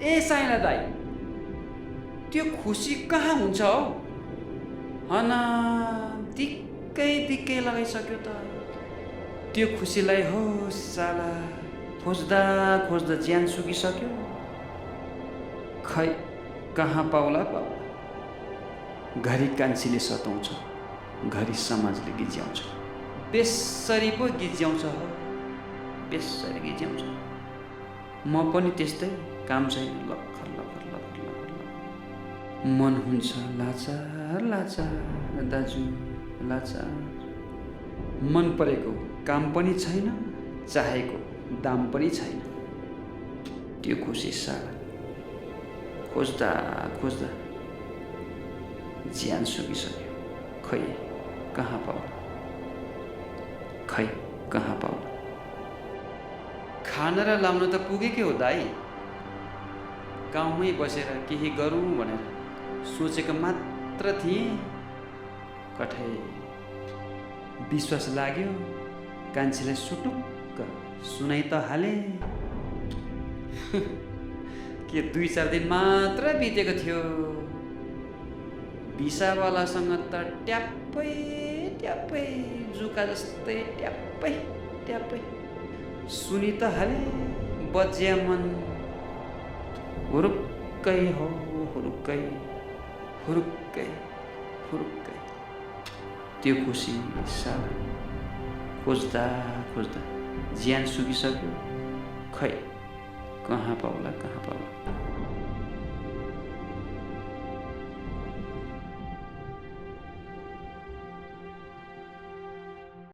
ए साइला दाई, त्यो खुसी कहाँ हुन्छ हौ? हन दिक्कै दिक्कै लगाइसक्यो त। त्यो खुसीलाई हो साला खोज्दा खोज्दा ज्यान सुकिसक्यो। खै कहाँ पाउला पाउला। घरि कान्छीले सताउँछ, घरि समाजले गिज्याउँछ। बेसरी पो गिज्याउँछ हो, बेसरी गिज्याउँछ। म पनि त्यस्तै, काम छैन लखर लखर लखर लखर। मन हुन्छ लाचार लाचार दाजु लाचार। मन परेको काम पनि छैन, चाहेको दाम पनि छैन। त्यो खुसी साला खोज्दा खोज्दा ज्यान सुकिसक्यो। खै कहाँ पाउला, खै कहाँ पाउला। खान र लाउन त पुगेकै हो दाई। गाउँमै बसेर केही गरौँ भनेर सोचेको मात्र थिएँ। कठै विश्वास लाग्यो, कान्छीलाई सुटुक्क सुनाइ त हाले। के 2-4 दिन मात्र बितेको थियो, भिसावालासँग त ट्याप्पै ट्याप्पै जुका जस्तै ट्याप्पै ट्याप्पै सुनि त हाले। बज्या मन हुरुक्कै हो हुरुक्कै हुरुक्कै हुरुक्कै। त्यो खुसी साला खोज्दा खोज्दा ज्यान सुकिसक्यो। खै कहाँ पाउला कहाँ पाउला।